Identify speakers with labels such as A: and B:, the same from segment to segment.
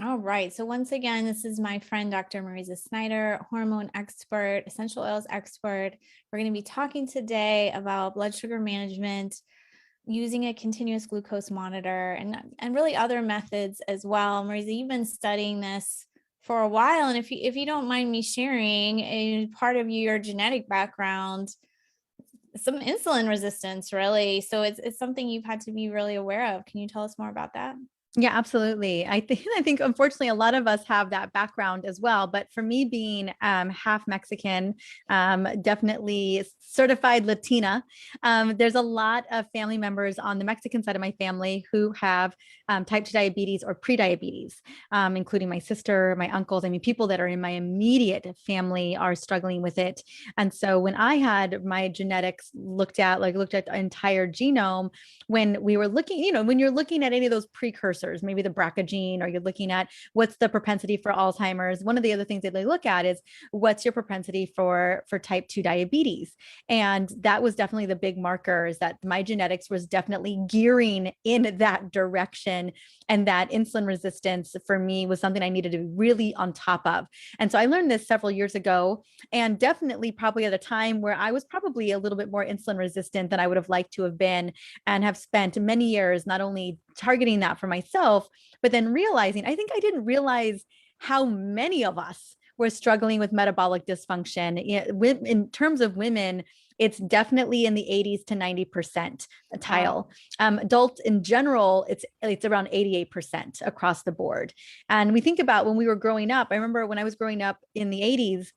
A: All right. So once again, this is my friend, Dr. Mariza Snyder, hormone expert, essential oils expert. We're going to be talking today about blood sugar management using a continuous glucose monitor and really other methods as well. Mariza, you've been studying this for a while. And if you don't mind me sharing, a part of your genetic background, some insulin resistance, really. So it's something you've had to be really aware of. Can you tell us more about that?
B: Yeah, absolutely. I think unfortunately a lot of us have that background as well. But for me being half Mexican, definitely certified Latina, there's a lot of family members on the Mexican side of my family who have type 2 diabetes or prediabetes, including my sister, my uncles. I mean, people that are in my immediate family are struggling with it. And so when I had my genetics looked at the entire genome, when we were looking, when you're looking at any of those precursors, maybe the BRCA gene, or you're looking at what's the propensity for Alzheimer's, one of the other things that they look at is what's your propensity for type 2 diabetes. And that was definitely the big marker, is that my genetics was definitely gearing in that direction. And that insulin resistance for me was something I needed to be really on top of. And so I learned this several years ago, and definitely probably at a time where I was probably a little bit more insulin resistant than I would have liked to have been, and have spent many years not only targeting that for myself, but then realizing, I think I didn't realize how many of us were struggling with metabolic dysfunction. In terms of women, it's definitely in the 80s to 90% tile.
A: Wow.
B: Adults in general, it's around 88% across the board. And we think about when we were growing up. I remember when I was growing up in the 80s,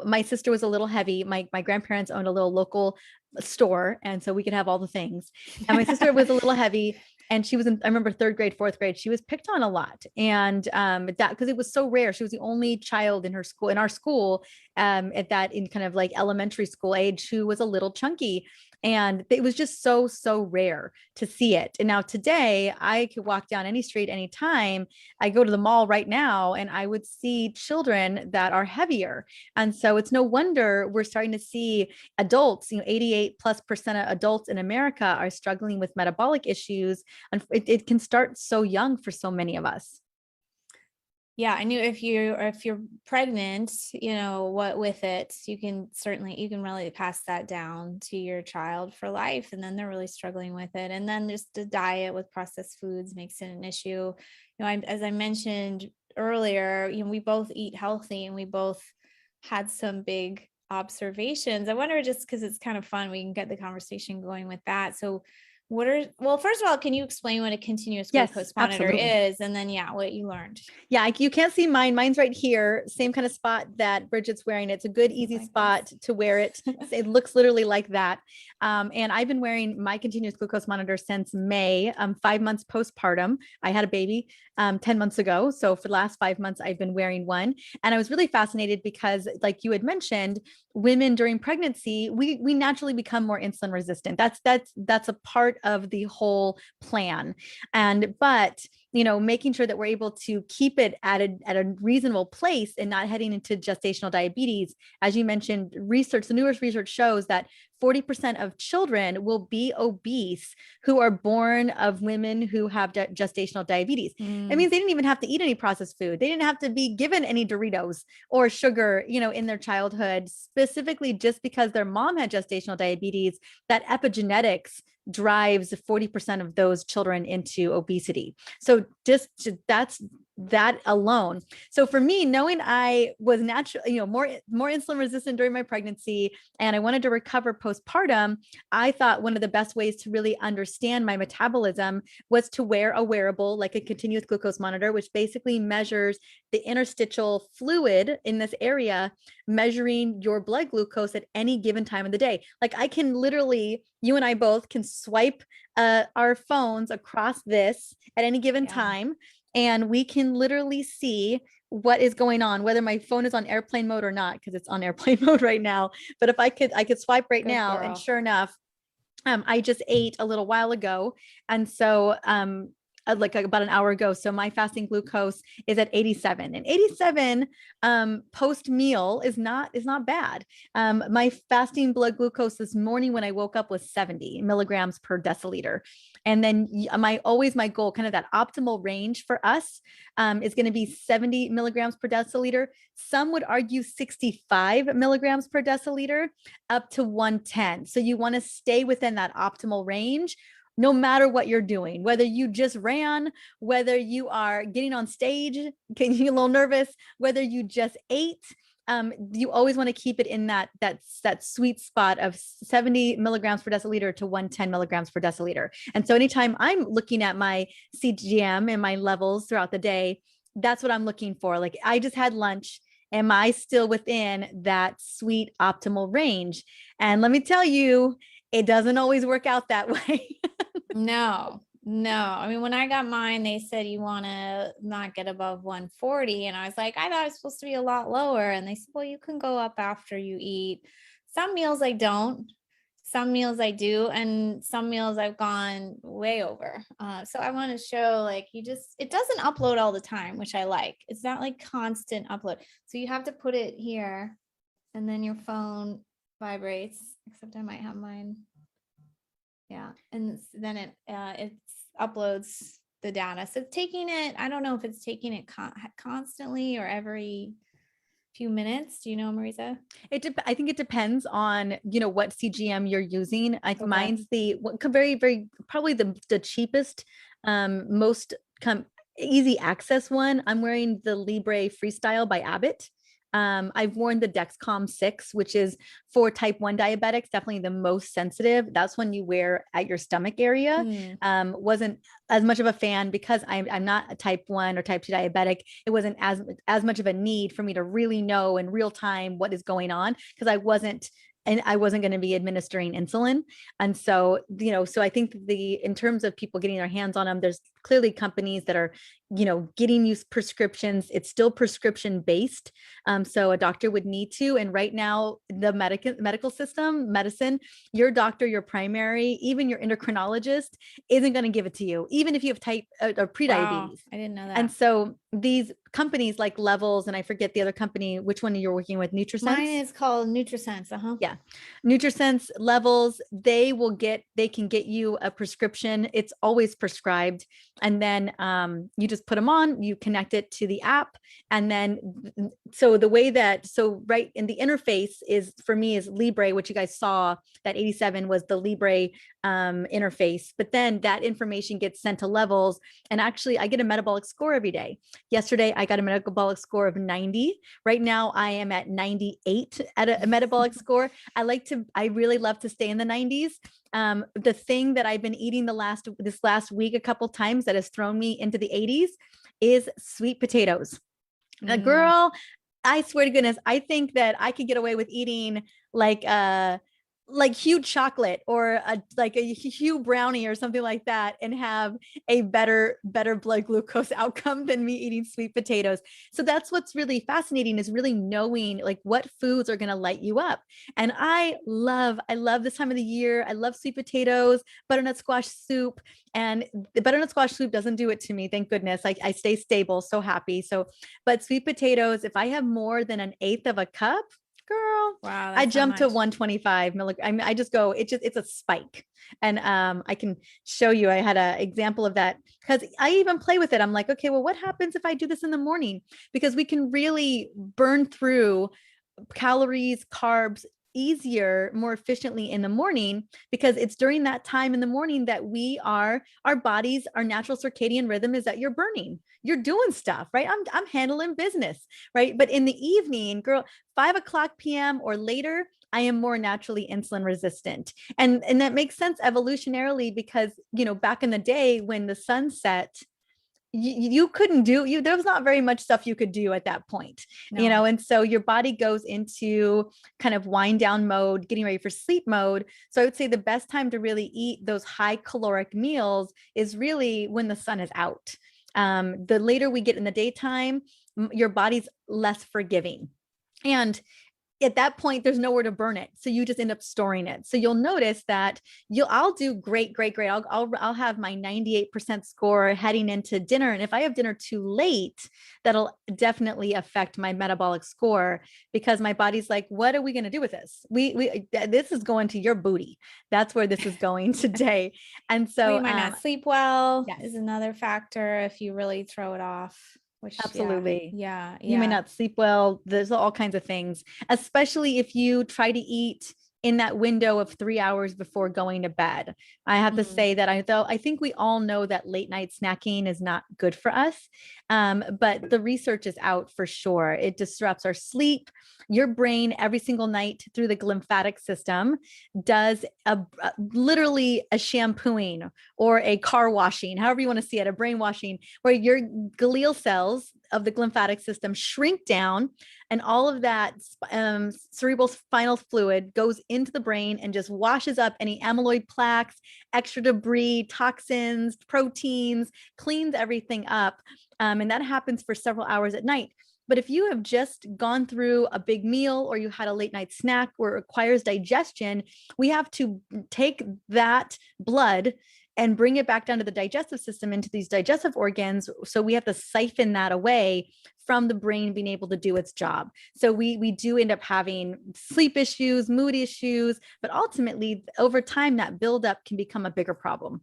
B: my sister was a little heavy. My grandparents owned a little local store, and so we could have all the things. And my sister was a little heavy, and she was in, I remember, third grade, fourth grade. She was picked on a lot, and that because it was so rare. She was the only child in our school, at that in kind of like elementary school age, who was a little chunky. And it was just so rare to see it. And now today, I could walk down any street anytime. I go to the mall right now, and I would see children that are heavier. And so it's no wonder we're starting to see adults, 88+% of adults in America are struggling with metabolic issues. And it can start so young for so many of us.
A: Yeah, I knew if you're pregnant, what with it, you can really pass that down to your child for life, and then they're really struggling with it. And then just the diet with processed foods makes it an issue. As I mentioned earlier, we both eat healthy, and we both had some big observations. I wonder, just because it's kind of fun, we can get the conversation going with that. So well, first of all, can you explain what a continuous
B: Yes,
A: glucose monitor
B: absolutely.
A: is? And then, yeah, what you learned.
B: Yeah, you can't see mine. Mine's right here. Same kind of spot that Bridget's wearing. It's a good, easy
A: Like
B: spot to wear it. It looks literally like that. And I've been wearing my continuous glucose monitor since May, 5 months postpartum. I had a baby 10 months ago. So for the last 5 months, I've been wearing one. And I was really fascinated because, like you had mentioned, women during pregnancy, we naturally become more insulin resistant. That's a part of the whole plan. But making sure that we're able to keep it at a reasonable place and not heading into gestational diabetes. As you mentioned, the newest research shows that 40% of children will be obese who are born of women who have gestational diabetes. It
A: Mm,
B: means they didn't even have to eat any processed food. They didn't have to be given any Doritos or sugar, in their childhood, specifically just because their mom had gestational diabetes. That epigenetics drives 40% of those children into obesity. So just that's that alone. So for me, knowing I was naturally, more insulin resistant during my pregnancy, and I wanted to recover postpartum, I thought one of the best ways to really understand my metabolism was to wear a wearable, like a continuous glucose monitor, which basically measures the interstitial fluid in this area, measuring your blood glucose at any given time of the day. Like I can literally, you and I both can swipe our phones across this at any given
A: yeah.
B: time, and we can literally see what is going on, whether my phone is on airplane mode or not, because it's on airplane mode right now. But if I could swipe right
A: Good
B: now, and
A: girl.
B: sure enough, I just ate a little while ago. And so like about an hour ago. So my fasting glucose is at 87, and 87 post meal is not bad. My fasting blood glucose this morning when I woke up was 70 milligrams per deciliter. And then my goal, kind of that optimal range for us, is going to be 70 milligrams per deciliter. Some would argue 65 milligrams per deciliter up to 110. So you want to stay within that optimal range, no matter what you're doing, whether you just ran, whether you are getting on stage, getting a little nervous, whether you just ate. You always want to keep it in that sweet spot of 70 milligrams per deciliter to 110 milligrams per deciliter. And so anytime I'm looking at my CGM and my levels throughout the day, that's what I'm looking for. Like, I just had lunch. Am I still within that sweet optimal range? And let me tell you, it doesn't always work out that way.
A: No. I mean, when I got mine, they said you want to not get above 140. And I was like, I thought it was supposed to be a lot lower. And they said, well, you can go up after you eat. Some meals I don't, some meals I do, and some meals I've gone way over. So I want to show, like, it doesn't upload all the time, which I like. It's not like constant upload. So you have to put it here, and then your phone vibrates, except I might have mine. Yeah. And then it uploads the data. So it's taking it, I don't know if it's taking it constantly or every few minutes. Do you know, Mariza?
B: I think it depends on, what CGM you're using.
A: Okay.
B: Mine's very, very, probably the cheapest, most easy access one. I'm wearing the Libre Freestyle by Abbott. I've worn the Dexcom 6, which is for type 1 diabetics, definitely the most sensitive. That's one you wear at your stomach area. Wasn't as much of a fan because I'm not a type 1 or type 2 diabetic. It wasn't as much of a need for me to really know in real time what is going on, because I wasn't going to be administering insulin. And so, so I think in terms of people getting their hands on them, there's clearly companies that are, getting you prescriptions. It's still prescription based. So a doctor would need to, and right now the medical system, medicine, your doctor, your primary, even your endocrinologist isn't going to give it to you, even if you have type or prediabetes. Wow,
A: I didn't know that.
B: And so these companies like Levels, and I forget the other company, which one you're working with, NutriSense?
A: Mine is called NutriSense.
B: Yeah. NutriSense, Levels, they can get you a prescription. It's always prescribed. And then you just put them on, you connect it to the app. And then, right in the interface for me is Libre, which you guys saw, that 87 was the Libre interface. But then that information gets sent to Levels. And actually I get a metabolic score every day. Yesterday, I got a metabolic score of 90. Right now I am at 98 at a metabolic score. I really love to stay in the 90s. The thing that I've been eating this last week a couple times that has thrown me into the 80s is sweet potatoes. Girl, I swear to goodness, I think that I could get away with eating like huge chocolate or a huge brownie or something like that and have a better blood glucose outcome than me eating sweet potatoes. So that's what's really fascinating, is really knowing like what foods are going to light you up. And I love this time of the year. I love sweet potatoes, butternut squash soup, and the butternut squash soup doesn't do it to me. Thank goodness. I stay stable. So happy. But sweet potatoes, if I have more than an eighth of a cup, girl, wow, I jumped to 125 milligrams. I just go, it's a spike. And I can show you, I had an example of that because I even play with it. I'm like, okay, well, what happens if I do this in the morning? Because we can really burn through calories, carbs easier, more efficiently in the morning, because it's during that time in the morning that our bodies, our natural circadian rhythm is that you're burning, you're doing stuff, right? I'm handling business, right? But in the evening, girl, 5:00 p.m. or later, I am more naturally insulin resistant. And that makes sense evolutionarily because, back in the day when the sun set, you couldn't there was not very much stuff you could do at that point, no. And so your body goes into kind of wind down mode, getting ready for sleep mode. So I would say the best time to really eat those high caloric meals is really when the sun is out. The later we get in the daytime, your body's less forgiving. And at that point, there's nowhere to burn it. So you just end up storing it. So you'll notice that I'll do great. I'll have my 98% score heading into dinner. And if I have dinner too late, that'll definitely affect my metabolic score, because my body's like, what are we going to do with this? This is going to your booty. That's where this is going today. And so
A: Well, you might not sleep well,
B: yes.
A: is another factor if you really throw it off. Which,
B: Absolutely.
A: yeah.
B: You may not sleep well. There's all kinds of things, especially if you try to eat in that window of 3 hours before going to bed. I have to say that I think we all know that late night snacking is not good for us. But the research is out for sure. It disrupts our sleep. Your brain every single night through the lymphatic system does literally a shampooing or a car washing, however you want to see it, a brain washing, where your glial cells of the lymphatic system shrink down, and all of that cerebral spinal fluid goes into the brain and just washes up any amyloid plaques, extra debris, toxins, proteins, cleans everything up. And that happens for several hours at night. But if you have just gone through a big meal, or you had a late night snack where it requires digestion, we have to take that blood and bring it back down to the digestive system, into these digestive organs. So we have to siphon that away from the brain being able to do its job. So we do end up having sleep issues, mood issues, but ultimately over time that buildup can become a bigger problem.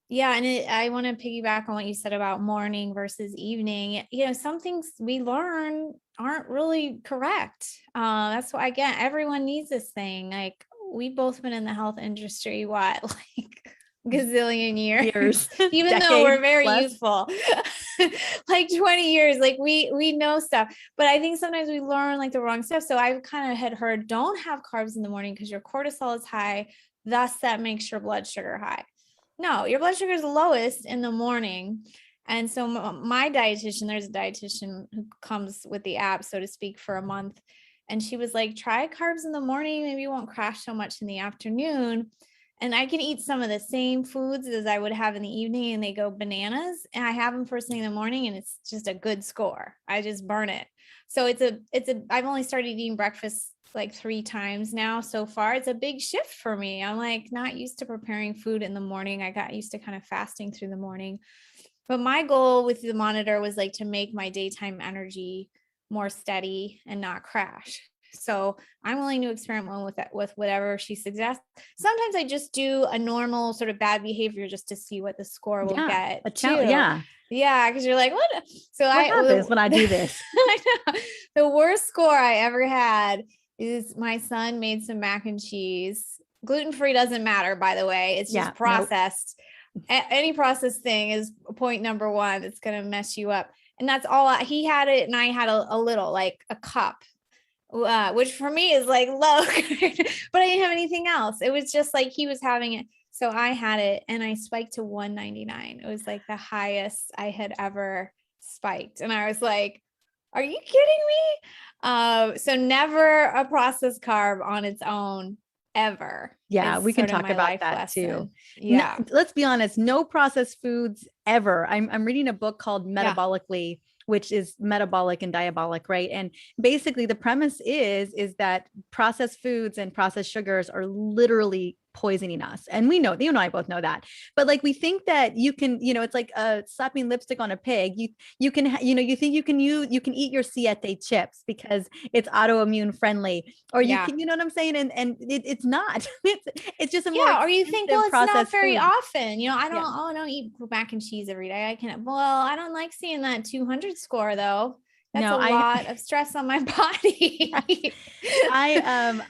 A: Yeah. And I want to piggyback on what you said about morning versus evening. Some things we learn aren't really correct. That's why, again, everyone needs this thing. Like, we've both been in the health industry, what, like gazillion years, even though we're very youthful, like 20 years, like we know stuff, but I think sometimes we learn like the wrong stuff. So I kind of had heard, don't have carbs in the morning because your cortisol is high, thus that makes your blood sugar high. No, your blood sugar is lowest in the morning. And so my dietitian, there's a dietitian who comes with the app, so to speak, for a month, and she was like, try carbs in the morning, maybe you won't crash so much in the afternoon. And I can eat some of the same foods as I would have in the evening, and they go bananas, and I have them first thing in the morning, and it's just a good score. I just burn it. So I've only started eating breakfast like 3 times now so far. It's a big shift for me. I'm like not used to preparing food in the morning. I got used to kind of fasting through the morning. But my goal with the monitor was like to make my daytime energy more steady and not crash. So I'm willing to experiment with that, with whatever she suggests. Sometimes I just do a normal sort of bad behavior just to see what the score will get. Yeah. Cause you're like, what? So
B: what happens when I do this?
A: I know. The worst score I ever had is my son made some mac and cheese. Gluten-free doesn't matter, by the way. It's just processed. Nope. Any processed thing is point number 1. It's going to mess you up. And that's all. He had it, and I had a little, like a cup, which for me is like low, but I didn't have anything else. It was just like he was having it. So I had it, and I spiked to 199. It was like the highest I had ever spiked. And I was like, are you kidding me? So never a processed carb on its own, ever.
B: Yeah, we can talk about that lesson too.
A: Yeah.
B: Let's be honest, no processed foods ever. I'm reading a book called Metabolically, which is metabolic and diabolic, right? And basically the premise is that processed foods and processed sugars are literally poisoning us. And we know, you and I both know that, but like, we think that you can, it's like slapping lipstick on a pig. You can, you think you can eat your Siete chips because it's autoimmune friendly, or you can, you know what I'm saying? And it's not, it's just a more,
A: or you think, well, it's not very
B: food.
A: Often, I don't eat mac and cheese every day. I don't like seeing that 200 score though. That's a lot of stress on my body.
B: I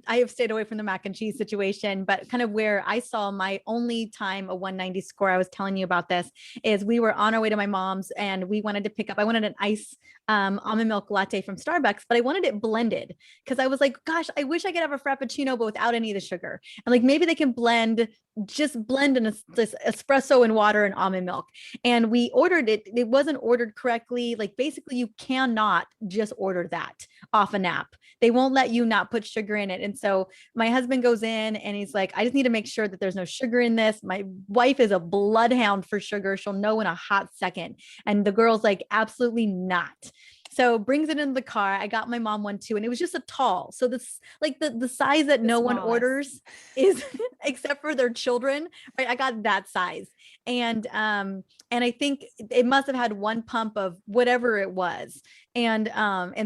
B: have stayed away from the mac and cheese situation, but kind of where I saw my only time a 190 score, I was telling you about this, is we were on our way to my mom's, and we wanted to pick up, I wanted an ice almond milk latte from Starbucks, but I wanted it blended because I was like, gosh, I wish I could have a Frappuccino, but without any of the sugar. And like, maybe they can blend an espresso and water and almond milk. And we ordered it. It wasn't ordered correctly. Like, basically you cannot just order that off an app. They won't let you not put sugar in it. And so my husband goes in and he's like, I just need to make sure that there's no sugar in this. My wife is a bloodhound for sugar. She'll know in a hot second. And the girl's like, absolutely not. So brings it in the car. I got my mom one too, and it was just a tall. So this like the size that
A: The
B: no one
A: smallest.
B: orders is except for their children, right? I got that size. And I think it must have had one pump of whatever it was. And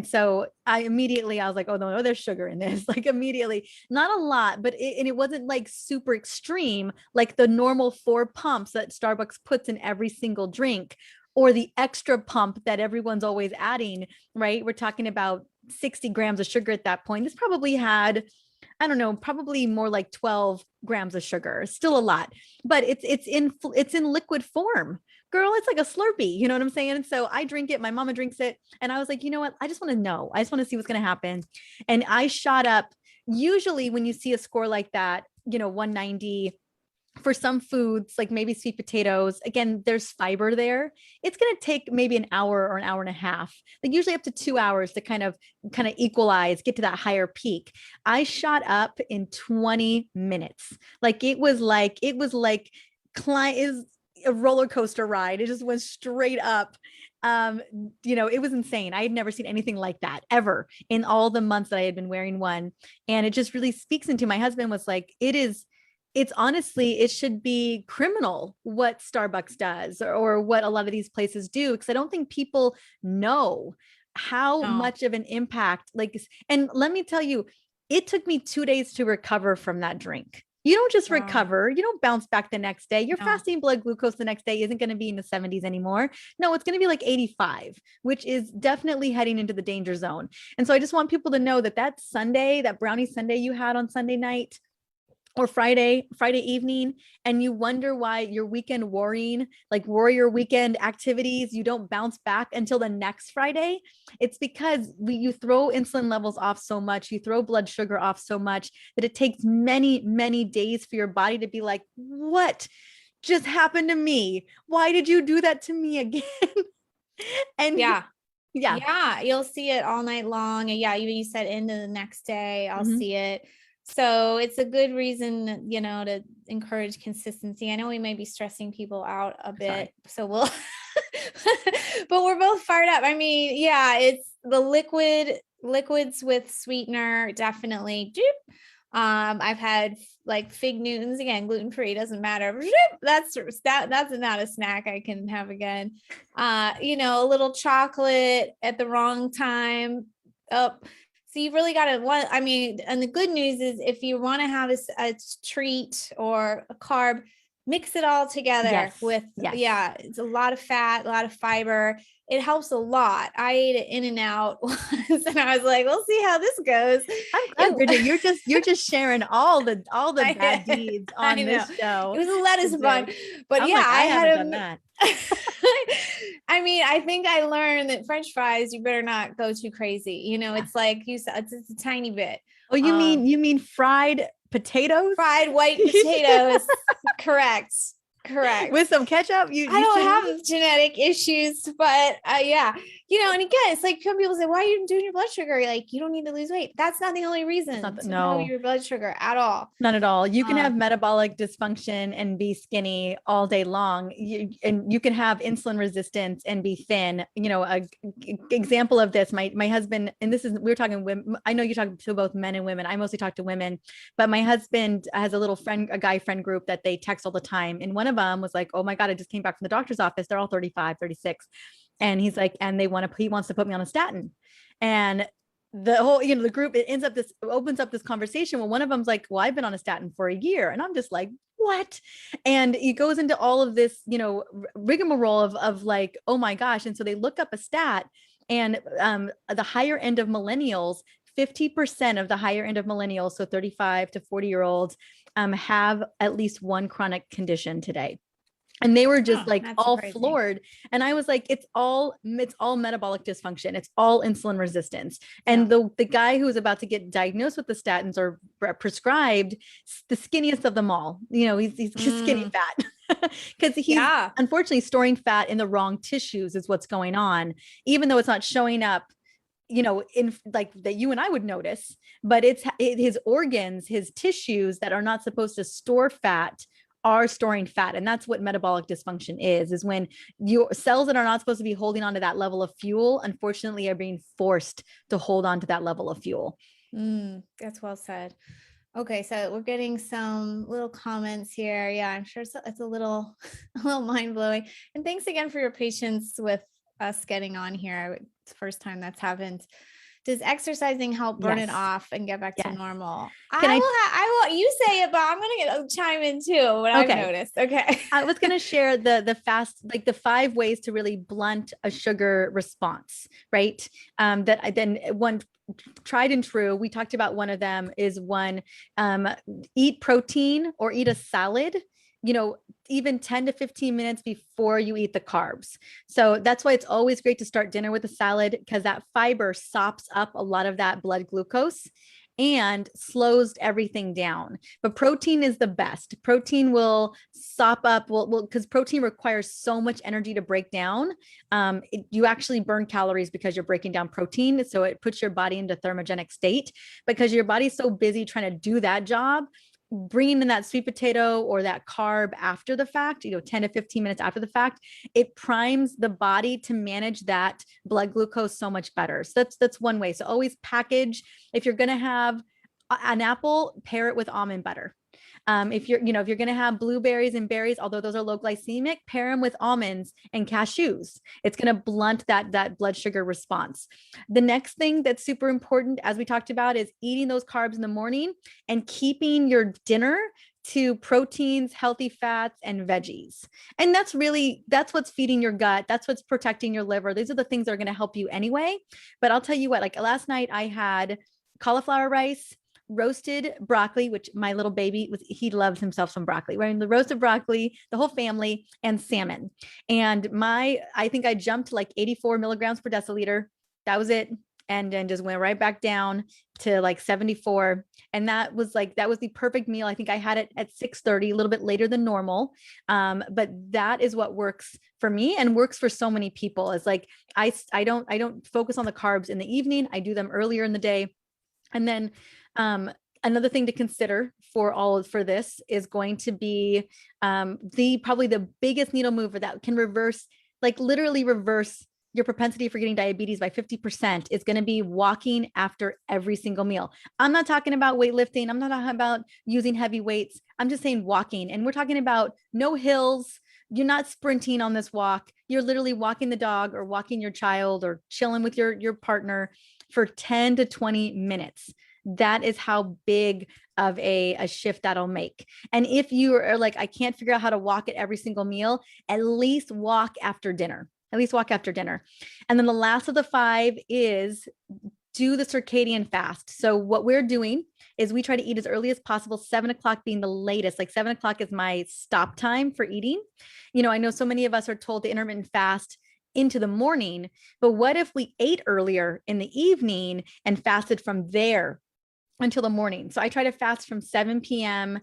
B: so I was like, oh no, there's sugar in this. Like immediately, not a lot, but it wasn't like super extreme, like the normal 4 pumps that Starbucks puts in every single drink, or the extra pump that everyone's always adding, right? We're talking about 60 grams of sugar at that point. This probably had, I don't know, probably more like 12 grams of sugar. Still a lot, but it's in liquid form. Girl, it's like a Slurpee, you know what I'm saying? And so I drink it, my mama drinks it, and I was like, you know what? I just want to know. I just want to see what's going to happen. And I shot up. Usually when you see a score like that, 190, for some foods, like maybe sweet potatoes, again, there's fiber there. It's going to take maybe an hour or an hour and a half, like usually up to 2 hours to kind of equalize, get to that higher peak. I shot up in 20 minutes. Like it was like is a roller coaster ride. It just went straight up. It was insane. I had never seen anything like that ever in all the months that I had been wearing one. And it just really speaks into, my husband was like, it's honestly, it should be criminal what Starbucks does, or what a lot of these places do. Because I don't think people know how
A: No.
B: much of an impact, like, and let me tell you, it took me 2 days to recover from that drink. You don't just
A: Wow.
B: recover, you don't bounce back the next day. Your
A: No.
B: fasting blood glucose the next day isn't going to be in the 70s anymore. No, it's going to be like 85, which is definitely heading into the danger zone. And so I just want people to know that Sunday, that brownie Sunday you had on Sunday night, or Friday evening, and you wonder why your weekend worrying, like warrior weekend activities, you don't bounce back until the next Friday. It's because you throw insulin levels off so much, you throw blood sugar off so much, that it takes many, many days for your body to be like, what just happened to me? Why did you do that to me again? And
A: Yeah.
B: yeah.
A: Yeah. You'll see it all night long. And yeah, you said into the next day, I'll
B: Mhm.
A: see it. So it's a good reason, to encourage consistency. I know we may be stressing people out a bit,
B: Sorry.
A: so we'll, but we're both fired up. I mean, yeah, it's the liquids with sweetener, definitely. I've had like fig Newtons, again, gluten-free, doesn't matter. That's not a snack I can have again. A little chocolate at the wrong time. Oh, so you really got to and the good news is, if you want to have a treat or a carb, mix it all together
B: Yes.
A: with,
B: Yes.
A: yeah, it's a lot of fat, a lot of fiber. It helps a lot. I ate it In-N-Out once, and I was like, we'll see how this goes.
B: I'm glad, Bridget, you're just sharing all the bad
A: I,
B: deeds
A: I
B: on
A: know
B: this show
A: it was a lettuce bun,
B: today.
A: but
B: I'm
A: yeah,
B: like, I
A: I
B: haven't
A: had
B: done that.
A: I mean, I think I learned that French fries, you better not go too crazy.
B: Yeah.
A: It's like you said, it's a tiny bit.
B: Oh, you mean
A: Um,
B: you mean fried potatoes
A: Fried white potatoes. Correct.
B: with
A: Correct.
B: some ketchup? You
A: I
B: you
A: don't
B: shouldn't.
A: have genetic issues, but yeah, and again, it's like some people say, why are you doing your blood sugar? Like, you don't need to lose weight. That's not the only
B: It's not
A: reason to know
B: no.
A: your blood sugar at all.
B: Not at all. You can have
A: Um,
B: metabolic dysfunction and be skinny all day long. And you can have insulin resistance and be thin. Example of this, my husband, and this is, we're talking women. I know you talk to both men and women. I mostly talk to women, but my husband has a guy friend group that they text all the time. And one of them was like, oh my God, I just came back from the doctor's office. They're all 35, 36. And he's like, and he wants to put me on a statin. And the whole, the group, opens up this conversation. Well, one of them's like, well, I've been on a statin for a year. And I'm just like, what? And it goes into all of this, rigmarole of like, oh my gosh. And so they look up a stat, and the higher end of millennials, 50% of the higher end of millennials, so 35 to 40-year-olds, have at least one chronic condition today. And they were just like
A: that's
B: all
A: surprising.
B: floored. And I was like, it's all metabolic dysfunction. It's all insulin resistance.
A: Yeah.
B: And the guy who was about to get diagnosed with the statins or prescribed, the skinniest of them all, he's skinny fat, because he's
A: Yeah.
B: unfortunately storing fat in the wrong tissues is what's going on, even though it's not showing up, in like that you and I would notice, but his organs, his tissues that are not supposed to store fat are storing fat. And that's what metabolic dysfunction is when your cells that are not supposed to be holding on to that level of fuel, unfortunately, are being forced to hold on to that level of fuel.
A: That's well said. Okay, so we're getting some little comments here. Yeah, I'm sure it's a little, a little mind blowing. And thanks again for your patience with us getting on here. It's the first time that's happened. Does exercising help burn it
B: Yes.
A: off and get back to
B: Yes.
A: normal?
B: Can I
A: I will, you say it, but I'm going to chime in too, what I've
B: Okay.
A: noticed. Okay.
B: I was going to share the fast, like the 5 ways to really blunt a sugar response, right? That I then one tried and true. We talked about one of them is one, eat protein or eat a salad, even 10 to 15 minutes before you eat the carbs. So that's why it's always great to start dinner with a salad, because that fiber sops up a lot of that blood glucose and slows everything down. But protein is the best. Protein will sop up, because protein requires so much energy to break down. You actually burn calories because you're breaking down protein. So it puts your body into thermogenic state, because your body's so busy trying to do that job. Bringing in that sweet potato or that carb after the fact, 10 to 15 minutes after the fact, it primes the body to manage that blood glucose so much better. So that's one way. So always package. If you're going to have an apple, pair it with almond butter. If you're going to have blueberries and berries, although those are low glycemic, pair them with almonds and cashews. It's going to blunt that blood sugar response. The next thing that's super important, as we talked about, is eating those carbs in the morning and keeping your dinner to proteins, healthy fats, and veggies. And that's what's feeding your gut. That's what's protecting your liver. These are the things that are going to help you anyway. But I'll tell you what, like last night I had cauliflower rice, roasted broccoli, which my little baby he loves himself some broccoli. We're in the roasted broccoli, the whole family, and salmon. And I think I jumped like 84 milligrams per deciliter. That was it. And then just went right back down to like 74. And that was the perfect meal. I think I had it at 6:30, a little bit later than normal. But that is what works for me and works for so many people. Is like, I don't focus on the carbs in the evening. I do them earlier in the day. And then another thing to consider for this is going to be probably the biggest needle mover that can literally reverse your propensity for getting diabetes by 50% is going to be walking after every single meal. I'm not talking about weightlifting. I'm not talking about using heavy weights. I'm just saying walking. And we're talking about no hills. You're not sprinting on this walk. You're literally walking the dog or walking your child or chilling with your partner for 10 to 20 minutes. That is how big of a shift that'll make. And if you are like, I can't figure out how to walk at every single meal, at least walk after dinner. At least walk after dinner. And then the last of the 5 is do the circadian fast. So what we're doing is we try to eat as early as possible, 7:00 being the latest. Like 7:00 is my stop time for eating. I know so many of us are told to intermittent fast into the morning, but what if we ate earlier in the evening and fasted from there until the morning? So I try to fast from 7 p.m.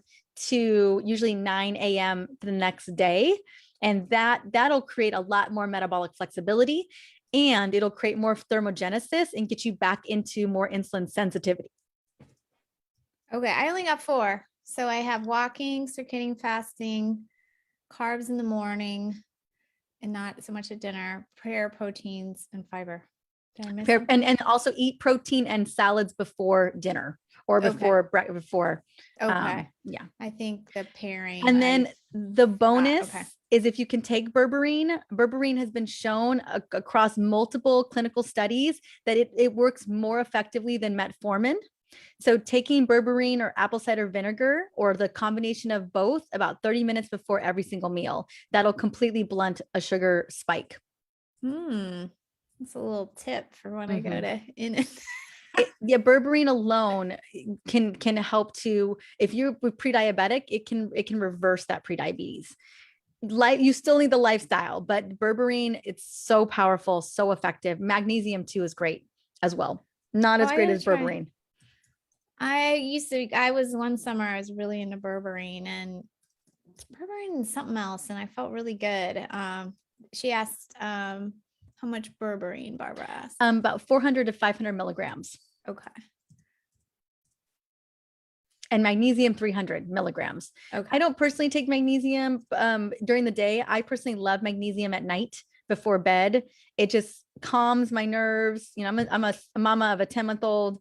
B: to usually 9 a.m. the next day. And that'll create a lot more metabolic flexibility, and it'll create more thermogenesis and get you back into more insulin sensitivity.
A: Okay, I only got 4. So I have walking, circadian fasting, carbs in the morning, and not so much at dinner, prayer, proteins, and fiber. Did I miss something?
B: And also eat protein and salads before dinner or before
A: Okay.
B: yeah.
A: I think the pairing.
B: And then the bonus is if you can take berberine. Berberine has been shown across multiple clinical studies that it works more effectively than metformin. So taking berberine or apple cider vinegar or the combination of both about 30 minutes before every single meal, that'll completely blunt a sugar spike.
A: That's a little tip for when I go to in it.
B: Yeah, berberine alone can help to, if you're pre-diabetic, it can reverse that prediabetes. You still need the lifestyle, but berberine, it's so powerful, so effective. Magnesium too is great as well. Not as great as berberine.
A: I was one summer, I was really into berberine and something else, and I felt really good. She asked, how much berberine, Barbara asked?
B: About 400 to 500 milligrams.
A: Okay.
B: and magnesium 300 milligrams.
A: Okay.
B: I don't personally take magnesium during the day. I personally love magnesium at night before bed. It just calms my nerves. You know, I'm a mama of a 10-month-old,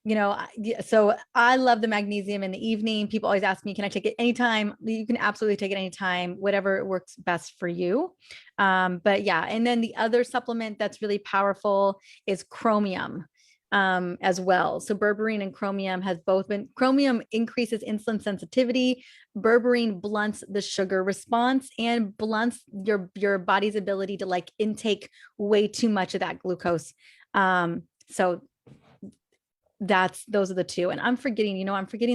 B: you know, so I love the magnesium in the evening. People always ask me, can I take it anytime? You can absolutely take it anytime, whatever works best for you. But yeah, and then the other supplement that's really powerful is chromium as well. So berberine and chromium has both been, chromium increases insulin sensitivity, berberine blunts the sugar response and blunts your body's ability to like intake way too much of that glucose. So those are the two. And I'm forgetting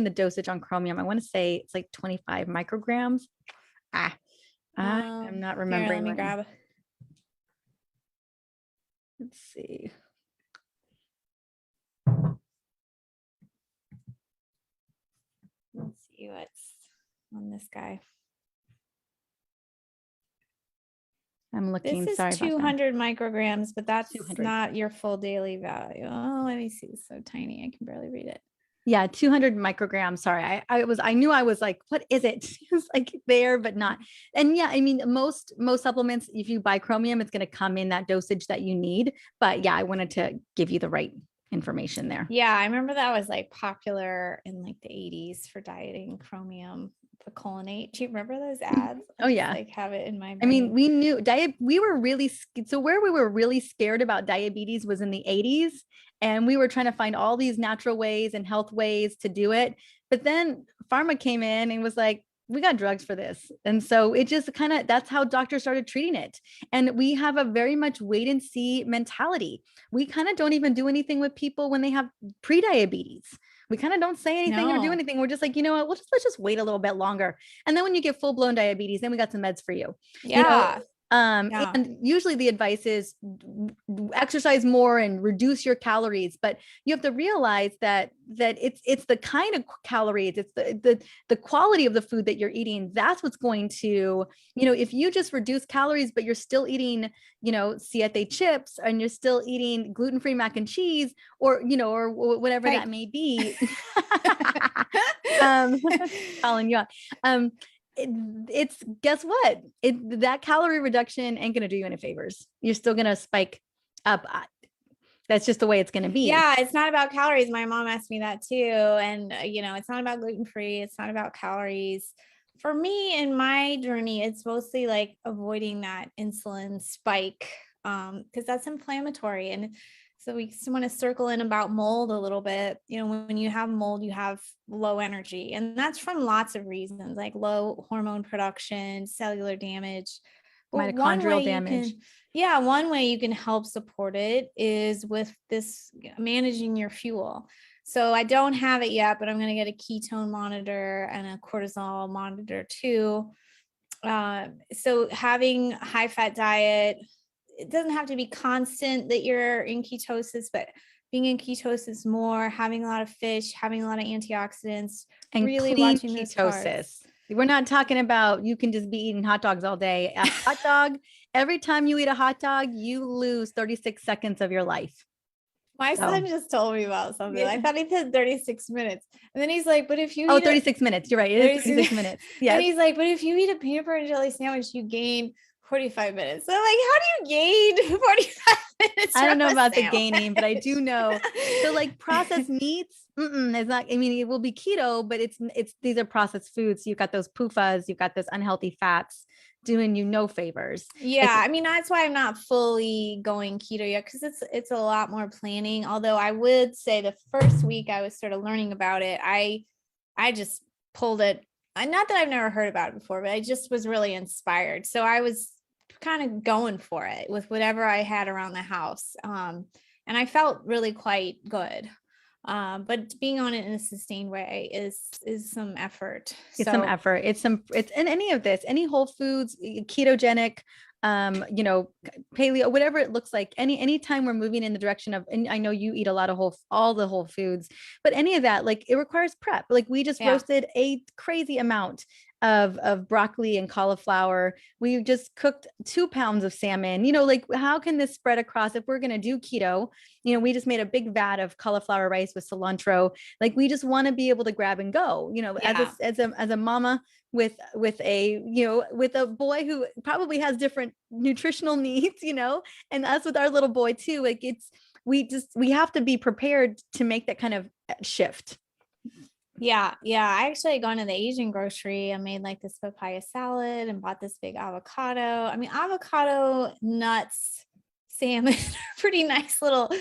B: the dosage on chromium. I want to say it's like 25 micrograms. I'm not remembering.
A: Here, let me grab.
B: Let's see.
A: Let's see what's on this guy.
B: I'm looking.
A: This is
B: Sorry
A: 200 micrograms, but that's
B: 200.
A: not your full daily value. Oh, let me see. It's so tiny. I can barely read it.
B: Yeah, 200 micrograms. Sorry, I knew I was like, what is it? It's like there, but not. And yeah, I mean, most supplements, if you buy chromium, it's going to come in that dosage that you need. But yeah, I wanted to give you the right information there.
A: Yeah, I remember that was like popular in like the 80s for dieting, chromium picolinate. Do you remember those ads?
B: Oh yeah.
A: Like have it in my brain.
B: I mean, we knew we were really, so where we were really scared about diabetes was in the 80s. And we were trying to find all these natural ways and health ways to do it. But then pharma came in and was like, we got drugs for this. And so it just kind of, that's how doctors started treating it. And we have a very much wait and see mentality. We kind of don't even do anything with people when they have pre-diabetes. We kind of don't say anything or do anything. We're just like, you know what, let's just wait a little bit longer. And then when you get full blown diabetes, then we got some meds for you.
A: Yeah.
B: You know, and usually the advice is exercise more and reduce your calories, but you have to realize that it's the kind of calories, it's the quality of the food that you're eating. That's what's going to, you know, if you just reduce calories, but you're still eating, you know, siete chips and you're still eating gluten-free mac and cheese or, you know, or whatever that may be, calling you out. It's guess what? That calorie reduction ain't going to do you any favors. You're still going to spike up. That's just the way it's going to be.
A: Yeah. It's not about calories. My mom asked me that too. And you know, it's not about gluten-free. It's not about calories. For me in my journey, it's mostly like avoiding that insulin spike because that's inflammatory. And so we want to circle in about mold a little bit. You know, when you have mold, you have low energy, and that's from lots of reasons, like low hormone production, cellular damage,
B: mitochondrial damage.
A: One way you can help support it is with this managing your fuel. So I don't have it yet, but I'm going to get a ketone monitor and a cortisol monitor too. So having a high fat diet, it doesn't have to be constant that you're in ketosis, but being in ketosis more, having a lot of fish, having a lot of antioxidants,
B: and
A: really
B: clean
A: watching
B: ketosis. We're not talking about you can just be eating hot dogs all day. A hot dog, every time you eat a hot dog, you lose 36 seconds of your life.
A: My son just told me about something. Yeah. I thought he said 36 minutes. And then he's like, but if you
B: 36 minutes. You're right. It is 36 minutes. Yeah.
A: And he's like, but if you eat a peanut butter and jelly sandwich, you gain 45 minutes. So I'm like, how do you gain 45 minutes?
B: I don't know about the gaining, but I do know. So like processed meats, it's not, I mean, it will be keto, but these are processed foods. You've got those PUFAs, you've got those unhealthy fats doing you no favors.
A: Yeah. I mean, that's why I'm not fully going keto yet, because it's a lot more planning. Although I would say the first week I was sort of learning about it, I just pulled it. Not that I've never heard about it before, but I just was really inspired. So I was kind of going for it with whatever I had around the house. And I felt really quite good. But being on it in a sustained way is some effort.
B: It's some effort. It's in any of this, any whole foods, ketogenic, you know, paleo, whatever it looks like, anytime we're moving in the direction of, and I know you eat a lot of all the whole foods, but any of that, like it requires prep. Like we just
A: Yeah.
B: roasted a crazy amount of broccoli and cauliflower. We just cooked 2 pounds of salmon. Like how can this spread across if we're going to do keto? We just made a big vat of cauliflower rice with cilantro. Like we just want to be able to grab and go,
A: Yeah.
B: as a mama with a boy who probably has different nutritional needs, and us with our little boy too. Like we have to be prepared to make that kind of shift.
A: Yeah. Yeah. I actually gone to the Asian grocery. I made like this papaya salad and bought this big avocado. I mean, avocado, nuts, salmon, pretty nice little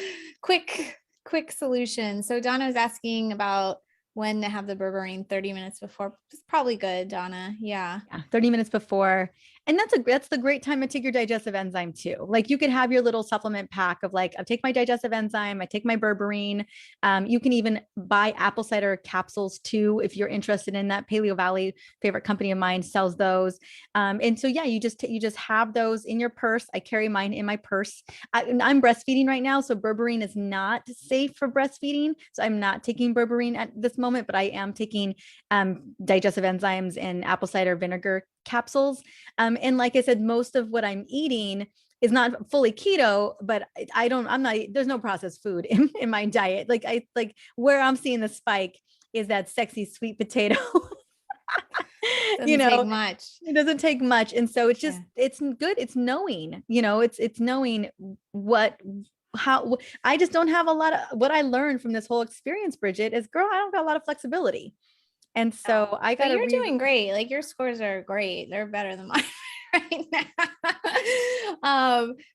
A: quick solution. So Donna was asking about when to have the berberine 30 minutes before. It's probably good, Donna. Yeah.
B: 30 minutes before. And that's the great time to take your digestive enzyme too. Like you can have your little supplement pack of like, I take my digestive enzyme, I take my berberine. You can even buy apple cider capsules too, if you're interested in that. Paleo Valley, favorite company of mine, sells those. And so, yeah, you just have those in your purse. I carry mine in my purse. I'm breastfeeding right now. So berberine is not safe for breastfeeding. So I'm not taking berberine at this moment, but I am taking digestive enzymes and apple cider vinegar capsules. And like I said, most of what I'm eating is not fully keto, but there's no processed food in my diet. Like where I'm seeing the spike is that sexy sweet potato.
A: Doesn't take much.
B: It doesn't take much. And so it's just,
A: Yeah.
B: it's good. It's knowing, it's knowing how I just don't have a lot of what I learned from this whole experience, Bridget, is girl, I don't got a lot of flexibility. And so I got
A: But
B: to
A: you're doing great. Like your scores are great. They're better than mine right now.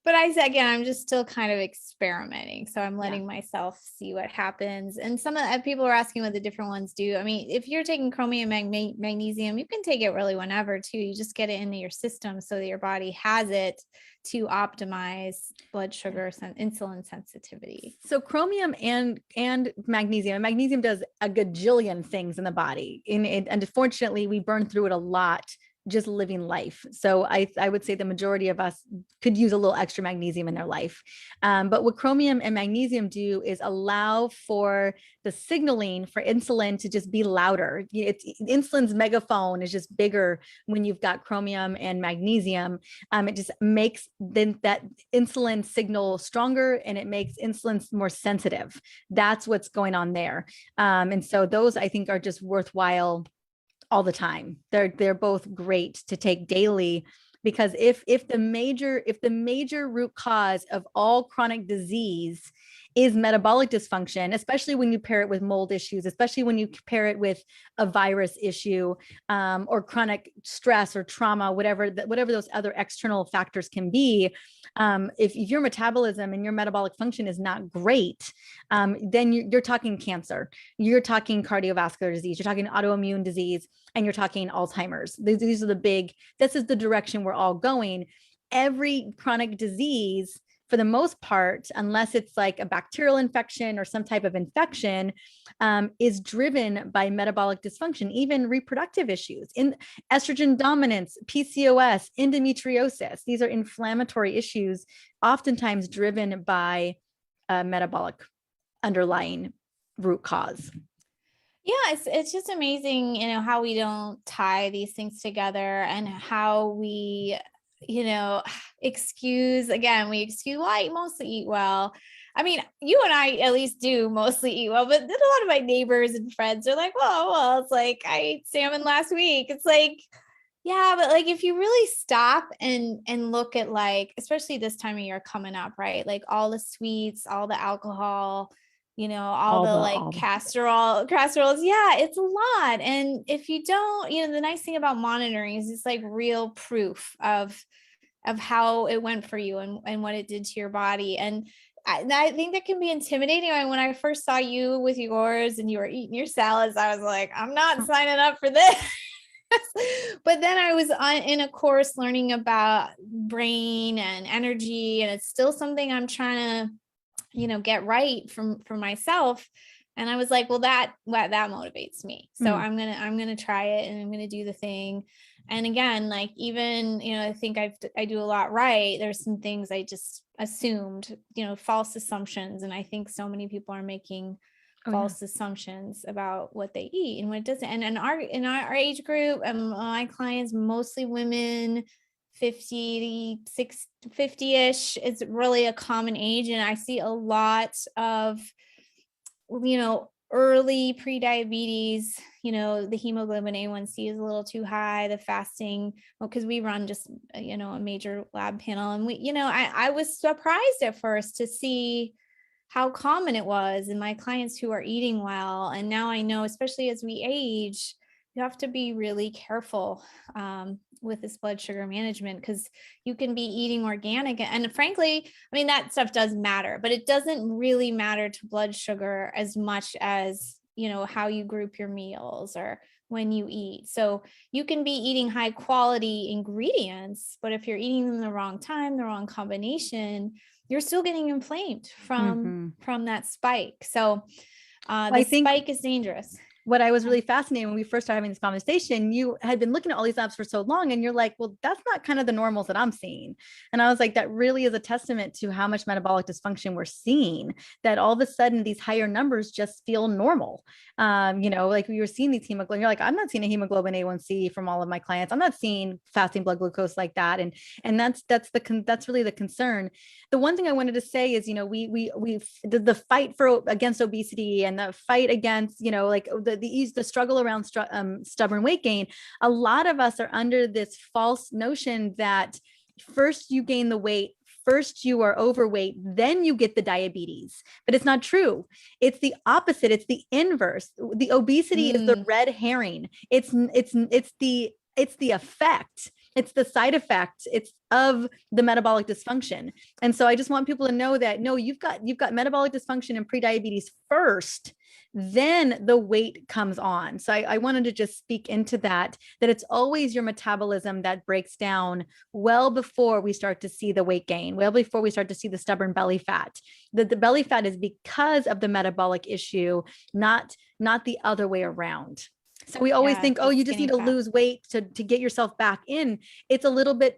A: But I said again, I'm just still kind of experimenting. So I'm letting myself see what happens. And some of the people are asking what the different ones do. I mean, if you're taking chromium magnesium, you can take it really whenever too. You just get it into your system so that your body has it to optimize blood sugar and insulin sensitivity.
B: So chromium and magnesium does a gajillion things in the body. And unfortunately, we burn through it a lot just living life. So I would say the majority of us could use a little extra magnesium in their life. But what chromium and magnesium do is allow for the signaling for insulin to just be louder. Insulin's megaphone is just bigger when you've got chromium and magnesium. It just makes that insulin signal stronger, and it makes insulin more sensitive. That's what's going on there. And so those I think are just worthwhile all the time. They're both great to take daily, because if the major root cause of all chronic disease is metabolic dysfunction, especially when you pair it with mold issues, especially when you pair it with a virus issue, or chronic stress or trauma, whatever those other external factors can be, if your metabolism and your metabolic function is not great, then you're talking cancer, you're talking cardiovascular disease, you're talking autoimmune disease, and you're talking Alzheimer's. These are this is the direction we're all going. Every chronic disease, for the most part, unless it's like a bacterial infection or some type of infection, is driven by metabolic dysfunction, even reproductive issues, in estrogen dominance, PCOS, endometriosis. These are inflammatory issues, oftentimes driven by metabolic underlying root cause.
A: Yeah, it's just amazing, how we don't tie these things together, and how we, excuse well, I mostly eat well. I mean, you and I at least do mostly eat well, but then a lot of my neighbors and friends are like, well, it's like I ate salmon last week. It's like, yeah, but like if you really stop and look at, like, especially this time of year coming up, right? Like all the sweets, all the alcohol, all the like casseroles. Yeah, it's a lot. And if you don't, the nice thing about monitoring is it's like real proof of how it went for you and what it did to your body. And I think that can be intimidating. When I first saw you with yours and you were eating your salads, I was like, I'm not signing up for this. But then I was in a course learning about brain and energy, and it's still something I'm trying to get right for myself. And I was like, well, that motivates me. So I'm going to try it, and I'm going to do the thing. And again, like even, I think I do a lot right. There's some things I just assumed, false assumptions. And I think so many people are making
B: Oh yeah.
A: false assumptions about what they eat and what doesn't. And in our age group, my clients, mostly women, 50-ish is really a common age. And I see a lot of, early pre-diabetes, the hemoglobin A1C is a little too high, the fasting, well, because we run just, a major lab panel. And I was surprised at first to see how common it was in my clients who are eating well. And now I know, especially as we age, you have to be really careful with this blood sugar management, because you can be eating organic. And frankly, I mean, that stuff does matter, but it doesn't really matter to blood sugar as much as, how you group your meals or when you eat. So you can be eating high quality ingredients, but if you're eating them the wrong time, the wrong combination, you're still getting inflamed from that spike. So the
B: I think
A: spike is dangerous.
B: what I was really fascinated when we first started having this conversation, you had been looking at all these labs for so long and you're like, well, that's not kind of the normals that I'm seeing. And I was like, that really is a testament to how much metabolic dysfunction we're seeing, that all of a sudden these higher numbers just feel normal. Like we were seeing these hemoglobin, you're like, I'm not seeing a hemoglobin A1C from all of my clients. I'm not seeing fasting blood glucose like that. And that's really the concern. The one thing I wanted to say is, the fight against obesity and the fight against, the struggle around stubborn weight gain. A lot of us are under this false notion that first you gain the weight, first you are overweight, then you get the diabetes. But it's not true. It's the opposite. It's the inverse. The obesity is the red herring. It's the effect. It's the side effect. It's of the metabolic dysfunction. And so I just want people to know that, no, you've got metabolic dysfunction and prediabetes first, then the weight comes on. So I wanted to just speak into that it's always your metabolism that breaks down well before we start to see the weight gain, well before we start to see the stubborn belly fat. The belly fat is because of the metabolic issue, not the other way around. So we always think, oh, you just need to lose weight to get yourself back in. There's a little bit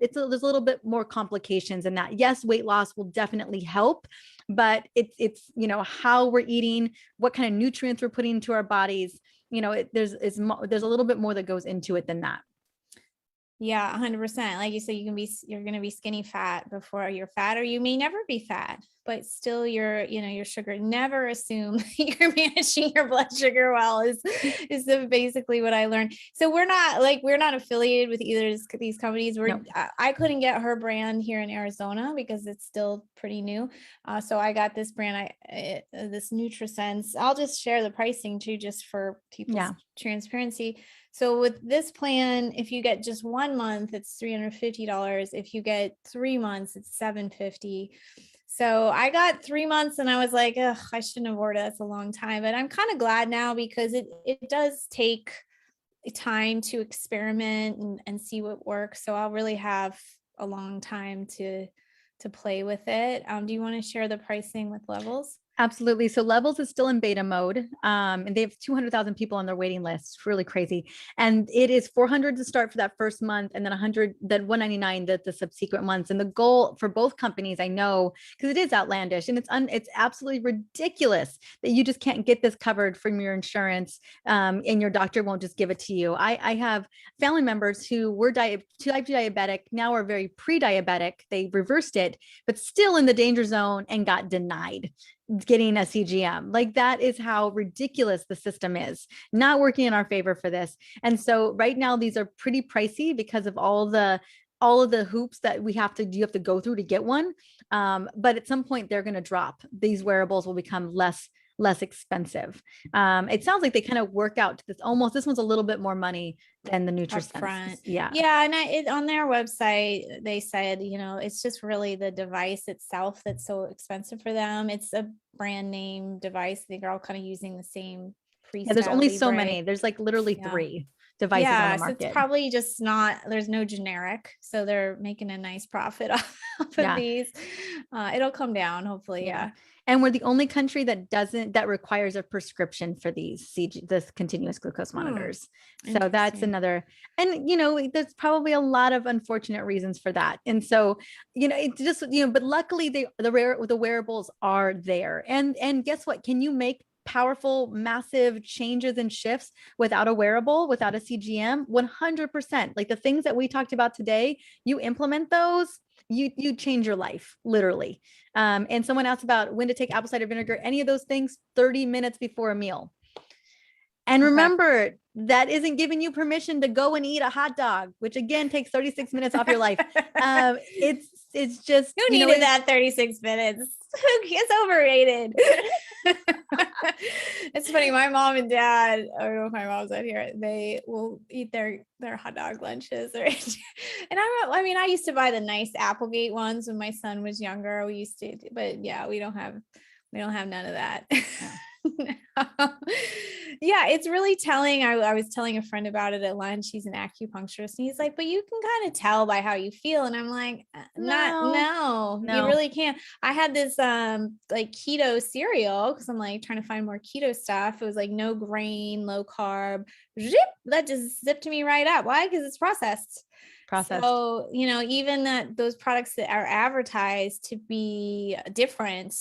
B: more complications in that. Yes, weight loss will definitely help, but it's how we're eating, what kind of nutrients we're putting into our bodies. There's a little bit more that goes into it than that.
A: Yeah, 100%. Like you said, you're going to be skinny fat before you're fat, or you may never be fat, but still your sugar. Never assume you're managing your blood sugar well is basically what I learned. So we're not affiliated with either of these companies. I couldn't get her brand here in Arizona because it's still pretty new. So I got this brand, this NutriSense. I'll just share the pricing too, just for people's transparency. So with this plan, if you get just 1 month, it's $350. If you get 3 months, it's $750. So I got 3 months and I was like, ugh, I shouldn't have ordered. That's a long time, but I'm kind of glad now because it does take time to experiment and see what works. So I'll really have a long time to play with it. Do you want to share the pricing with Levels?
B: Absolutely. So Levels is still in beta mode, and they have 200,000 people on their waiting list. It's really crazy. And it is $400 to start for that first month, and then $199 the subsequent months. And the goal for both companies, I know, because it is outlandish and it's absolutely ridiculous that you just can't get this covered from your insurance, and your doctor won't just give it to you. I have family members who were type 2 diabetic, now are very pre-diabetic. They reversed it, but still in the danger zone and got denied getting a CGM. Like, that is how ridiculous the system is, not working in our favor for this. And so right now these are pretty pricey because of all of the hoops that you have to go through to get one. But at some point they're going to drop. These wearables will become less expensive. It sounds like they kind of work out to this one's a little bit more money than the NutriSense. Yeah.
A: And on their website, they said, it's just really the device itself that's so expensive for them. It's a brand name device. They're all kind of using the same freestyle.
B: Yeah, there's only so many. There's like literally 3 devices on the market.
A: So it's probably just there's no generic. So they're making a nice profit off of these. It'll come down, hopefully.
B: Yeah.
A: Yeah.
B: And we're the only country that requires a prescription for this continuous glucose
A: Hmm.
B: monitors. So that's
A: Interesting.
B: another, and there's probably a lot of unfortunate reasons for that. And so, it's just, but luckily the wearables are there. And guess what? Can you make powerful, massive changes and shifts without a wearable, without a CGM? 100%. Like the things that we talked about today, you implement those, you change your life, literally. And someone asked about when to take apple cider vinegar, any of those things, 30 minutes before a meal. And
A: Okay.
B: remember, that isn't giving you permission to go and eat a hot dog, which again takes 36 minutes off your life. It's just,
A: Who needed that 36 minutes? It's overrated. It's funny. My mom and dad, I don't know if my mom's out here, they will eat their hot dog lunches. And I used to buy the nice Applegate ones when my son was younger. We used to, but yeah, we don't have none of that. Yeah, it's really telling. I was telling a friend about it at lunch. He's an acupuncturist, and he's like, "But you can kind of tell by how you feel." And I'm like, No, you really can't." I had this like keto cereal because I'm like trying to find more keto stuff. It was like no grain, low carb. Zip, that just zipped me right up. Why? Because it's processed. So, even those products that are advertised to be different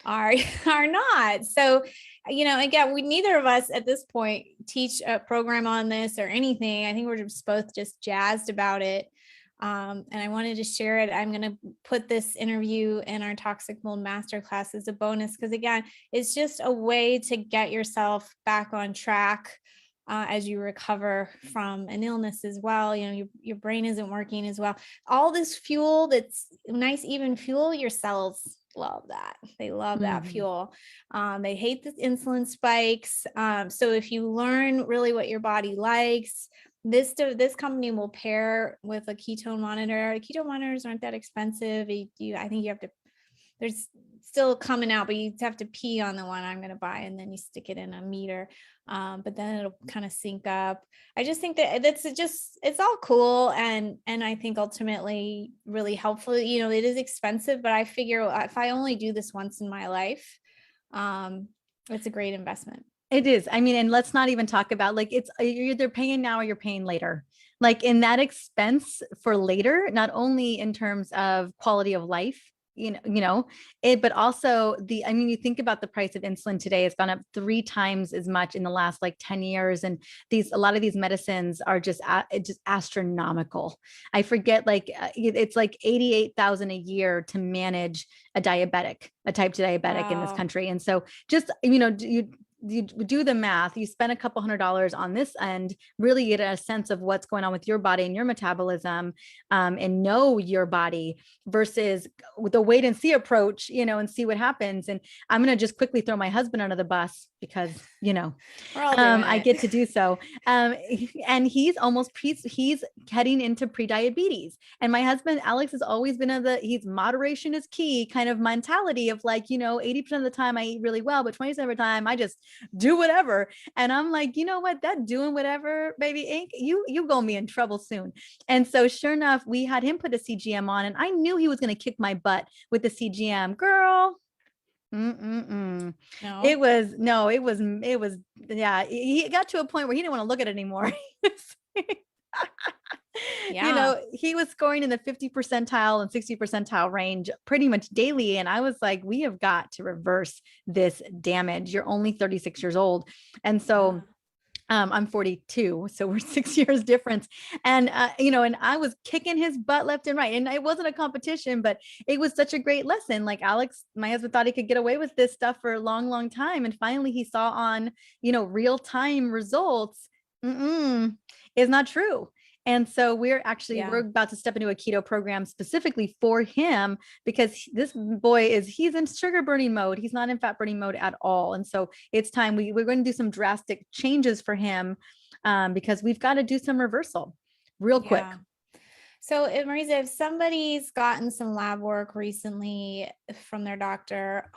A: are not. So, again, neither of us at this point teach a program on this or anything. I think we're just both just jazzed about it. And I wanted to share it. I'm going to put this interview in our toxic mold masterclass as a bonus, because again, it's just a way to get yourself back on track as you recover from an illness as well. Your brain isn't working as well. All this fuel, that's nice, even fuel, your cells love that. They love that fuel. They hate the insulin spikes. So if you learn really what your body likes, this company will pair with a ketone monitor. Ketone monitors aren't that expensive. I think you have to, there's still coming out, but you have to pee on the one I'm going to buy, and then you stick it in a meter. But then it'll kind of sync up. I just think that it's all cool. And I think ultimately really helpful. It is expensive, but I figure if I only do this once in my life, it's a great investment.
B: It is. I mean, and let's not even talk about like you're either paying now or you're paying later. Like in that expense for later, not only in terms of quality of life, but also you think about the price of insulin today has gone up 3 times as much in the last like 10 years. And a lot of these medicines are just astronomical. I forget, like it's like 88,000 a year to manage a type 2 diabetic in this country. And so just, you do the math, you spend a couple $100s on this end, really get a sense of what's going on with your body and your metabolism, and know your body versus with the wait and see approach, and see what happens. And I'm going to just quickly throw my husband under the bus because, I get to do so. And he's heading into prediabetes. And my husband, Alex, has always been he's moderation is key kind of mentality of like, 80% of the time I eat really well, but 20% of the time I just do whatever. And I'm like, you know what, that doing whatever, baby, you gonna be in trouble soon. And so sure enough, we had him put a CGM on, and I knew he was going to kick my butt with the CGM, girl. No. It was, yeah. He got to a point where he didn't want to look at it anymore.
A: Yeah.
B: He was scoring in the 50 percentile and 60 percentile range pretty much daily. And I was like, we have got to reverse this damage. You're only 36 years old. And so I'm 42, so we're 6 years difference. And, and I was kicking his butt left and right. And it wasn't a competition, but it was such a great lesson. Like Alex, my husband, thought he could get away with this stuff for a long, long time. And finally he saw on, real time results is not true. And so we're about to step into a keto program specifically for him, because this boy he's in sugar burning mode. He's not in fat burning mode at all. And so it's time we're going to do some drastic changes for him, because we've got to do some reversal real quick.
A: So Mariza, if somebody's gotten some lab work recently from their doctor,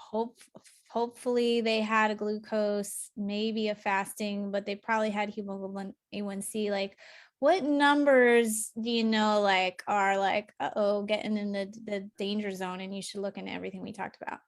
A: hopefully they had a glucose, maybe a fasting, but they probably had hemoglobin A1C. Like, what numbers do you know, like, are like, getting in the danger zone, and you should look into everything we talked about?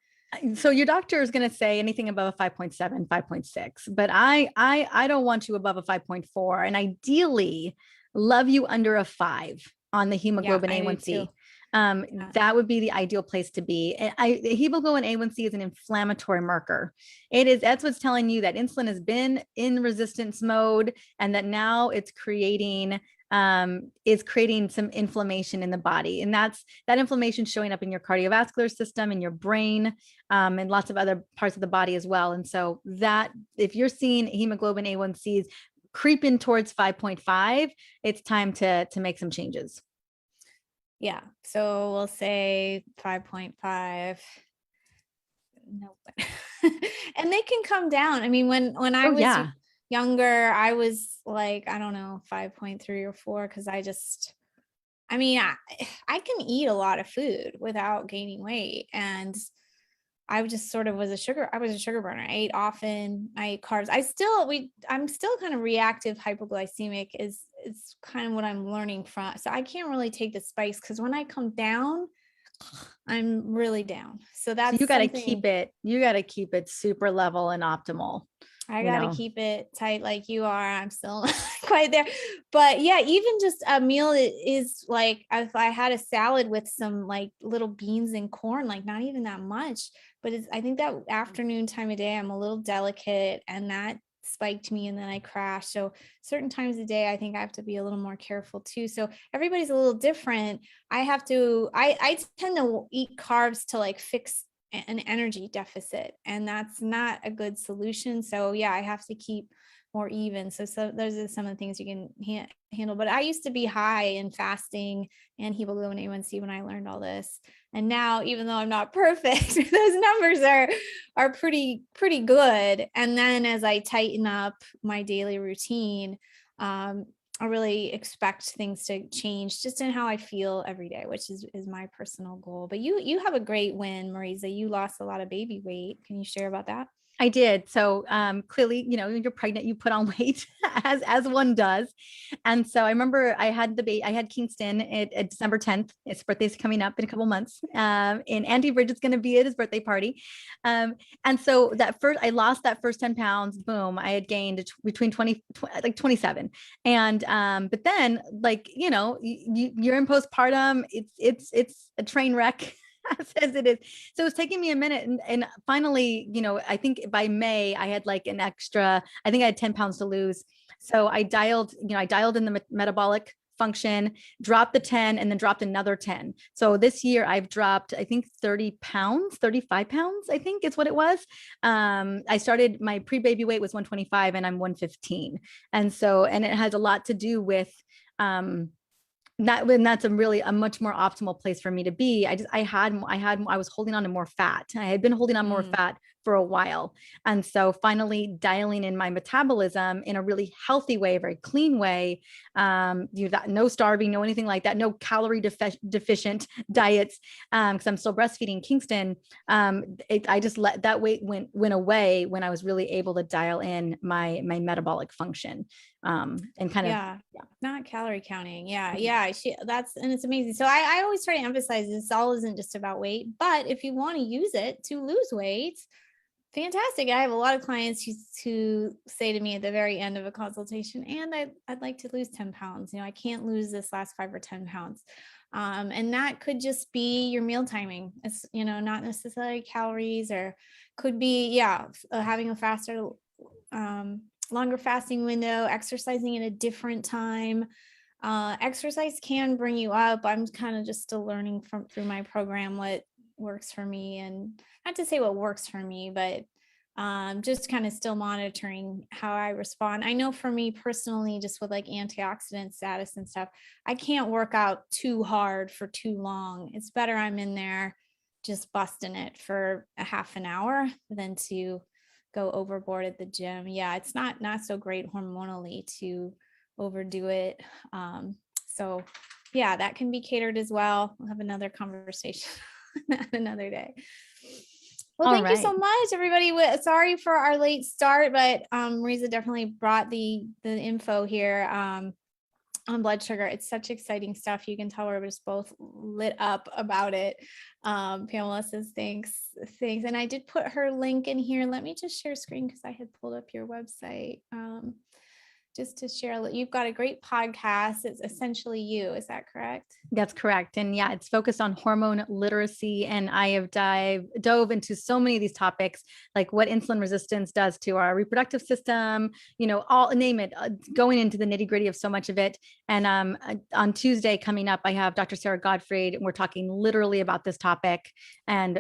B: So your doctor is going to say anything above a 5.7, 5.6, but I don't want you above a 5.4, and ideally love you under a 5 on the
A: Yeah,
B: hemoglobin
A: I do too.
B: A1C.
A: Yeah.
B: That would be the ideal place to be. The hemoglobin A1C is an inflammatory marker. That's what's telling you that insulin has been in resistance mode, and that now it's creating some inflammation in the body. And that inflammation showing up in your cardiovascular system, in your brain, and lots of other parts of the body as well. And so that if you're seeing hemoglobin A1Cs creeping towards 5.5, it's time to make some changes.
A: Yeah. So we'll say 5.5. No. And they can come down. I mean, when I
B: Oh
A: was
B: yeah.
A: younger, I was like, I don't know, 5.3 or 4, because I mean, I can eat a lot of food without gaining weight. And I just sort of I was a sugar burner. I ate often, I ate carbs. I'm still kind of reactive hypoglycemic is kind of what I'm learning from. So I can't really take the spice, because when I come down, I'm really down. So
B: So
A: that's something
B: you got to keep it super level and optimal,
A: I
B: you
A: got to
B: know.
A: keep it tight like you are. I'm still not quite there. But yeah, even just a meal is like, if I had a salad with some like little beans and corn, like not even that much, but I think that afternoon time of day, I'm a little delicate, and that spiked me, and then I crashed. So certain times of day, I think I have to be a little more careful too. So everybody's a little different. I tend to eat carbs to like fix an energy deficit, and that's not a good solution. So yeah, I have to keep more even. So those are some of the things you can handle. But I used to be high in fasting and hemoglobin A1C when I learned all this. And now, even though I'm not perfect, those numbers are pretty good. And then as I tighten up my daily routine, I really expect things to change just in how I feel every day, which is my personal goal. But you have a great win, Mariza. You lost a lot of baby weight. Can you share about that?
B: I did. So clearly, you're pregnant, you put on weight as one does. And so I remember I had I had Kingston at December 10th. His birthday's coming up in a couple months. And Andy Bridget's going to be at his birthday party. And so I lost that first 10 pounds. Boom. I had gained between like 27. And but then like, you're in postpartum. It's a train wreck. As it is. So it's taking me a minute. And finally, I think by May, I had like I think I had 10 pounds to lose. So I dialed in the metabolic function, dropped the 10, and then dropped another 10. So this year I've dropped, I think 30 pounds, 35 pounds, I think is what it was. I started, my pre-baby weight was 125 and I'm 115. And it has a lot to do with, that's a much more optimal place for me to be. I was holding on to more fat. I had been holding on more fat for a while. And so finally dialing in my metabolism in a really healthy way, a very clean way, no starving, no anything like that, no calorie deficient diets. Cause I'm still breastfeeding Kingston. I just let that weight went away when I was really able to dial in my metabolic function. And kind of,
A: not calorie counting. Yeah. And it's amazing. So I always try to emphasize this all isn't just about weight, but if you want to use it to lose weight, fantastic. I have a lot of clients who say to me at the very end of a consultation, and I'd like to lose 10 pounds. I can't lose this last 5 or 10 pounds. And that could just be your meal timing. It's, not necessarily calories, or could be, having a faster, longer fasting window, exercising at a different time. Exercise can bring you up. I'm kind of just still learning through my program what works for me, and not to say what works for me, but just kind of still monitoring how I respond. I know for me personally, just with like antioxidant status and stuff, I can't work out too hard for too long. It's better I'm in there just busting it for a half an hour than to go overboard at the gym. Yeah, it's not so great hormonally to overdo it. So yeah, that can be catered as well. We'll have another conversation another day. Well, thank you so much, everybody. Sorry for our late start, but Mariza definitely brought the info here. on blood sugar. It's such exciting stuff. You can tell we're just both lit up about it. Pamela says, thanks. And I did put her link in here. Let me just share screen because I had pulled up your website. Just to share, you've got a great podcast. It's Essentially You. Is that correct?
B: That's correct. And yeah, it's focused on hormone literacy. And I have dove into so many of these topics, like what insulin resistance does to our reproductive system, all name it, going into the nitty gritty of so much of it. And on Tuesday coming up, I have Dr. Sarah Godfrey, and we're talking literally about this topic. And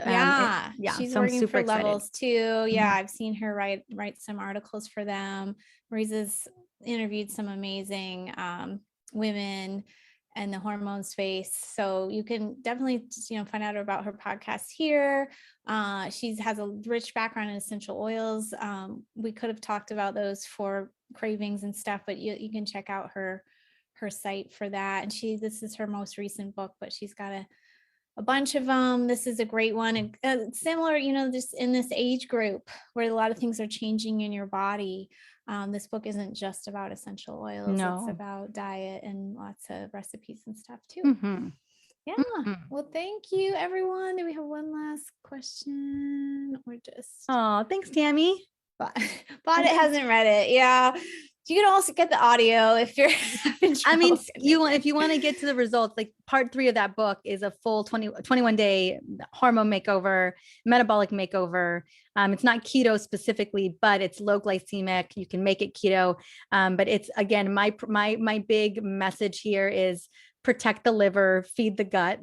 A: she's
B: so I'm
A: working
B: super
A: for
B: excited.
A: Levels too. Yeah,
B: Mhm.
A: I've seen her write some articles for them. Mariza's interviewed some amazing women in the hormone space, so you can definitely find out about her podcast here. She has a rich background in essential oils. We could have talked about those for cravings and stuff, but you can check out her site for that. And this is her most recent book, but she's got a bunch of them. This is a great one, and similar, just in this age group where a lot of things are changing in your body. This book isn't just about essential oils.
B: No.
A: It's about diet and lots of recipes and stuff too.
B: Mm-hmm.
A: Yeah.
B: Mm-hmm.
A: Well, thank you, everyone. Do we have one last question or just?
B: Oh, thanks, Tammy.
A: But it hasn't read it. Yeah. You can also get the audio if you're
B: I mean, if you want to get to the results, like part 3 of that book is a full 21 day hormone makeover, metabolic makeover. It's not keto specifically, but it's low glycemic. You can make it keto. But it's, again, my big message here is protect the liver, feed the gut,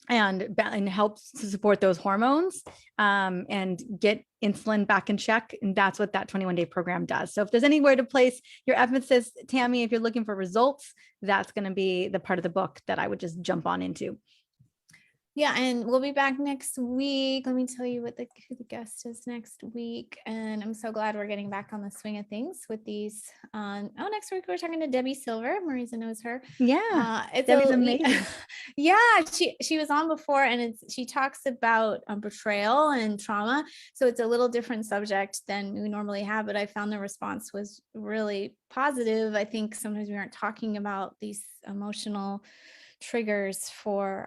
B: and helps to support those hormones, and get insulin back in check. And that's what that 21-day program does. So if there's anywhere to place your emphasis, Tammy, if you're looking for results, that's going to be the part of the book that I would just jump on into.
A: Yeah, and we'll be back next week. Let me tell you who the guest is next week. And I'm so glad we're getting back on the swing of things with these. Next week we're talking to Debbie Silver. Mariza knows her.
B: Yeah, Debbie's amazing.
A: Yeah, she was on before, and she talks about betrayal and trauma. So it's a little different subject than we normally have, but I found the response was really positive. I think sometimes we aren't talking about these emotional triggers for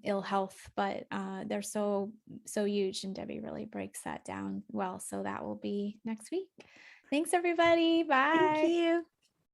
A: ill health, but they're so huge, and Debbie really breaks that down well. So that will be next week. Thanks, everybody. Bye.
B: Thank you.